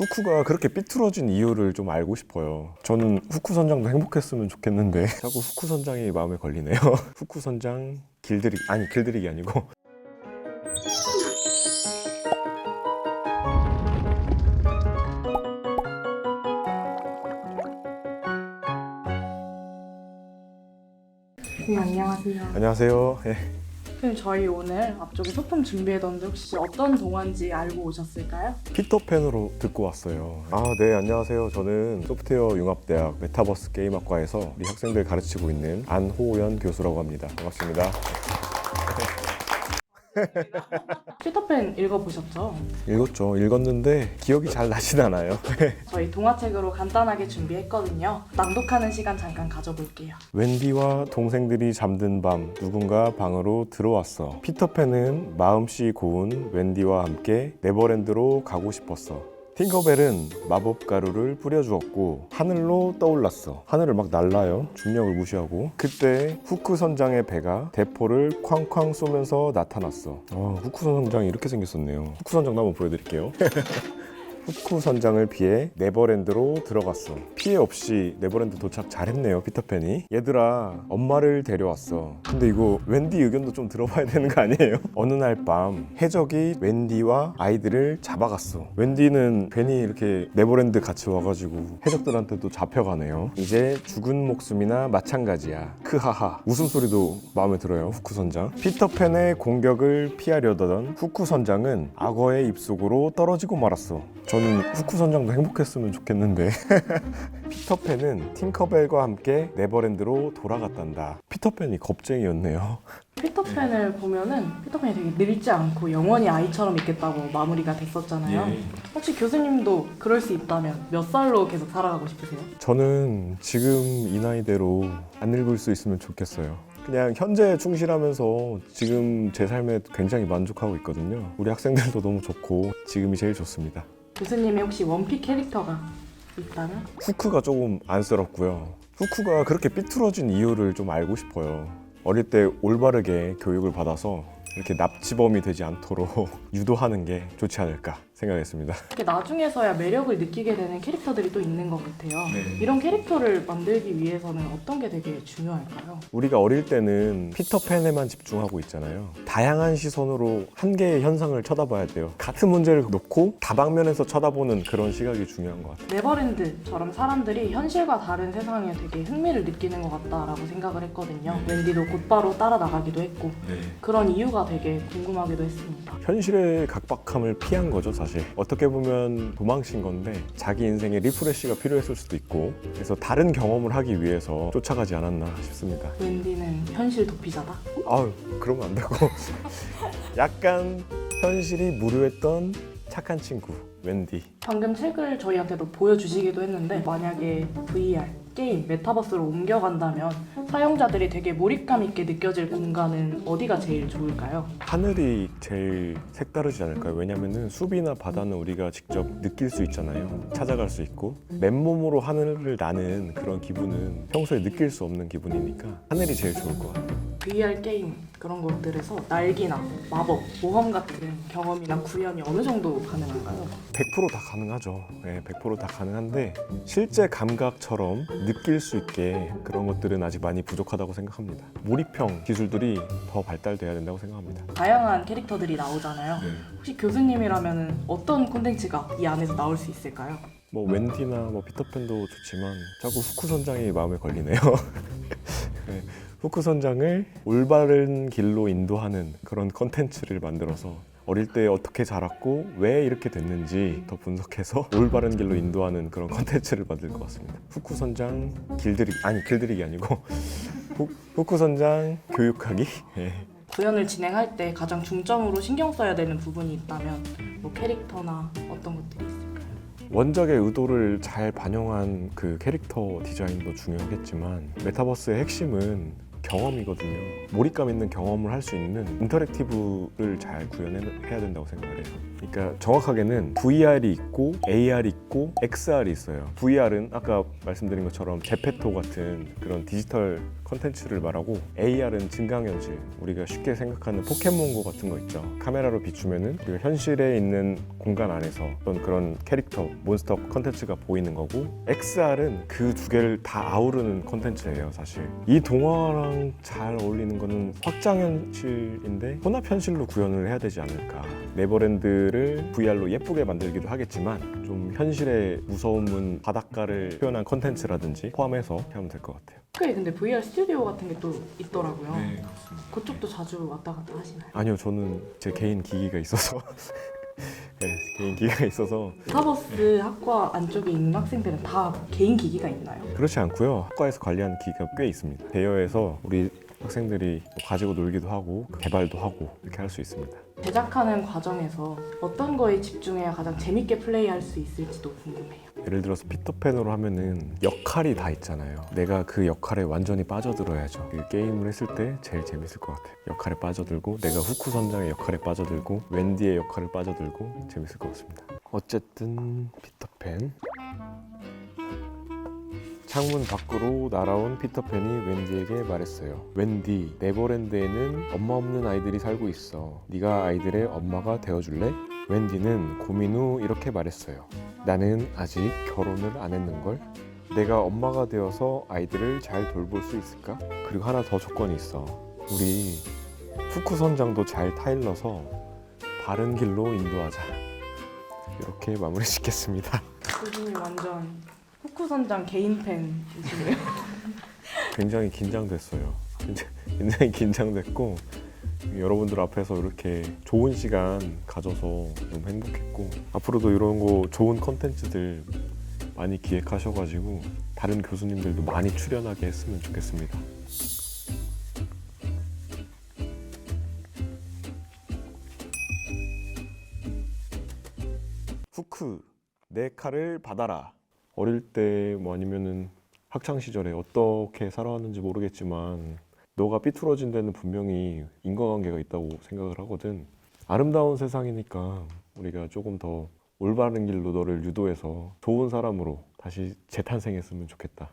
후쿠가 그렇게 삐뚤어진 이유를 좀 알고 싶어요. 저는 후쿠 선장도 행복했으면 좋겠는데 자꾸 후쿠 선장이 마음에 걸리네요. 후쿠 선장 길들이기 아니고 네, 안녕하세요. 안녕하세요. 예. 선생님, 저희 오늘 앞쪽에 소품 준비해뒀는데 혹시 어떤 동화인지 알고 오셨을까요? 피터팬으로 듣고 왔어요. 네, 안녕하세요. 저는 소프트웨어 융합대학 메타버스 게임학과에서 우리 학생들 가르치고 있는 안호연 교수라고 합니다. 반갑습니다. 피터팬 읽어보셨죠? 읽었는데 기억이 잘 나진 않아요. 저희 동화책으로 간단하게 준비했거든요. 낭독하는 시간 잠깐 가져볼게요. 웬디와 동생들이 잠든 밤 누군가 방으로 들어왔어. 피터팬은 마음씨 고운 웬디와 함께 네버랜드로 가고 싶었어. 팅커벨은 마법 가루를 뿌려주었고 하늘로 떠올랐어. 하늘을 막 날라요. 중력을 무시하고. 그때 후크 선장의 배가 대포를 쾅쾅 쏘면서 나타났어. 후크 선장이 이렇게 생겼었네요. 후크 선장도 한번 보여드릴게요. 후쿠 선장을 피해 네버랜드로 들어갔어. 피해 없이 네버랜드 도착 잘했네요, 피터팬이. 얘들아, 엄마를 데려왔어. 근데 이거 웬디 의견도 좀 들어봐야 되는 거 아니에요? 어느 날 밤 해적이 웬디와 아이들을 잡아갔어. 웬디는 괜히 이렇게 네버랜드 같이 와가지고 해적들한테도 잡혀가네요. 이제 죽은 목숨이나 마찬가지야. 크하하. 웃음소리도 마음에 들어요, 후쿠 선장. 피터팬의 공격을 피하려던 후쿠 선장은 악어의 입속으로 떨어지고 말았어. 저는 후쿠 선장도 행복했으면 좋겠는데 피터팬은 팅커벨과 함께 네버랜드로 돌아갔단다. 피터팬이 겁쟁이였네요. 피터팬을 보면은 피터팬이 되게 늙지 않고 영원히 아이처럼 있겠다고 마무리가 됐었잖아요. 혹시 교수님도 그럴 수 있다면 몇 살로 계속 살아가고 싶으세요? 저는 지금 이 나이대로 안 늙을 수 있으면 좋겠어요. 그냥 현재에 충실하면서 지금 제 삶에 굉장히 만족하고 있거든요. 우리 학생들도 너무 좋고 지금이 제일 좋습니다. 교수님이 혹시 원픽 캐릭터가 있다면? 후크가 조금 안쓰럽고요. 후크가 그렇게 삐뚤어진 이유를 좀 알고 싶어요. 어릴 때 올바르게 교육을 받아서 이렇게 납치범이 되지 않도록 유도하는 게 좋지 않을까 생각했습니다. 이렇게 나중에서야 매력을 느끼게 되는 캐릭터들이 또 있는 것 같아요. 이런 캐릭터를 만들기 위해서는 어떤 게 되게 중요할까요? 우리가 어릴 때는 피터팬에만 집중하고 있잖아요. 다양한 시선으로 한 개의 현상을 쳐다봐야 돼요. 같은 문제를 놓고 다방면에서 쳐다보는 그런 시각이 중요한 것 같아요. 네버랜드처럼 사람들이 현실과 다른 세상에 되게 흥미를 느끼는 것 같다라고 생각을 했거든요. 웬디도 곧바로 따라 나가기도 했고 그런 이유가 되게 궁금하기도 했습니다. 현실의 각박함을 피한 거죠, 사실. 어떻게 보면 도망친 건데 자기 인생에 리프레시가 필요했을 수도 있고 그래서 다른 경험을 하기 위해서 쫓아가지 않았나 싶습니다. 웬디는 현실 도피자다? 그러면 안 되고 약간 현실이 무료했던 착한 친구 웬디. 방금 책을 저희한테도 보여주시기도 했는데 만약에 VR, 게임, 메타버스로 옮겨간다면 사용자들이 되게 몰입감 있게 느껴질 공간은 어디가 제일 좋을까요? 하늘이 제일 색다르지 않을까요? 왜냐면은 숲이나 바다는 우리가 직접 느낄 수 있잖아요. 찾아갈 수 있고 맨몸으로 하늘을 나는 그런 기분은 평소에 느낄 수 없는 기분이니까 하늘이 제일 좋을 것 같아요. VR 게임 그런 것들에서 날기나 마법, 모험 같은 경험이나 구현이 어느 정도 가능한가요? 100% 다 가능하죠. 네, 100% 다 가능한데 실제 감각처럼 느낄 수 있게 그런 것들은 아직 많이 부족하다고 생각합니다. 몰입형 기술들이 더 발달돼야 된다고 생각합니다. 다양한 캐릭터들이 나오잖아요. 혹시 교수님이라면 어떤 콘텐츠가 이 안에서 나올 수 있을까요? 웬디나 피터팬도 좋지만 자꾸 후쿠 선장이 마음에 걸리네요. 네, 후쿠 선장을 올바른 길로 인도하는 그런 컨텐츠를 만들어서 어릴 때 어떻게 자랐고 왜 이렇게 됐는지 더 분석해서 올바른 길로 인도하는 그런 컨텐츠를 만들 것 같습니다. 후쿠 선장 길들이기 아니고 후쿠 선장 교육하기. 네. 구현을 진행할 때 가장 중점으로 신경 써야 되는 부분이 있다면 캐릭터나 어떤 것들이 있을까요? 원작의 의도를 잘 반영한 그 캐릭터 디자인도 중요하겠지만 메타버스의 핵심은 경험이거든요. 몰입감 있는 경험을 할 수 있는 인터랙티브를 잘 구현해야 된다고 생각을 해요. 그러니까 정확하게는 VR이 있고 AR이 있고 XR이 있어요. VR은 아까 말씀드린 것처럼 제페토 같은 그런 디지털 컨텐츠를 말하고, AR은 증강현실, 우리가 쉽게 생각하는 포켓몬고 같은 거 있죠. 카메라로 비추면은 우리가 현실에 있는 공간 안에서 어떤 그런 캐릭터, 몬스터 컨텐츠가 보이는 거고, XR은 그 두 개를 다 아우르는 컨텐츠예요. 사실 이 동화랑 잘 어울리는 거는 확장현실인데 혼합현실로 구현을 해야 되지 않을까. 네버랜드를 VR로 예쁘게 만들기도 하겠지만 좀 현실의 무서움은 바닷가를 표현한 컨텐츠라든지 포함해서 하면 될 것 같아요. 그게 근데 VR 스튜디오 같은 게 또 있더라고요. 네, 그렇습니다. 그쪽도 자주 왔다 갔다 하시나요? 아니요, 저는 제 개인 기기가 있어서 네, 개인 기기가 있어서. 메타버스 학과 안쪽에 있는 학생들은 다 개인 기기가 있나요? 그렇지 않고요. 학과에서 관리하는 기기가 꽤 있습니다. 대여해서 우리 학생들이 가지고 놀기도 하고 개발도 하고 이렇게 할 수 있습니다. 제작하는 과정에서 어떤 거에 집중해야 가장 재밌게 플레이할 수 있을지도 궁금해요. 예를 들어서 피터팬으로 하면은 역할이 다 있잖아요. 내가 그 역할에 완전히 빠져들어야죠. 그 게임을 했을 때 제일 재밌을 것 같아요. 역할에 빠져들고, 내가 후쿠 선장의 역할에 빠져들고, 웬디의 역할에 빠져들고, 재밌을 것 같습니다. 어쨌든 피터팬. 창문 밖으로 날아온 피터팬이 웬디에게 말했어요. 웬디, 네버랜드에는 엄마 없는 아이들이 살고 있어. 네가 아이들의 엄마가 되어줄래? 웬디는 고민 후 이렇게 말했어요. 나는 아직 결혼을 안 했는걸? 내가 엄마가 되어서 아이들을 잘 돌볼 수 있을까? 그리고 하나 더 조건이 있어. 우리 후쿠 선장도 잘 타일러서 바른 길로 인도하자. 이렇게 마무리 짓겠습니다. 교수님 완전 후쿠 선장 개인 팬이시네요. 굉장히 긴장됐어요. 굉장히 긴장됐고, 여러분들 앞에서 이렇게 좋은 시간 가져서 너무 행복했고, 앞으로도 이런 거 좋은 컨텐츠들 많이 기획하셔가지고 다른 교수님들도 많이 출연하게 했으면 좋겠습니다. 후크, 내 칼을 받아라. 어릴 때 뭐 아니면은 학창 시절에 어떻게 살아왔는지 모르겠지만 너가 삐뚤어진 데는 분명히 인과관계가 있다고 생각을 하거든. 아름다운 세상이니까 우리가 조금 더 올바른 길로 너를 유도해서 좋은 사람으로 다시 재탄생했으면 좋겠다.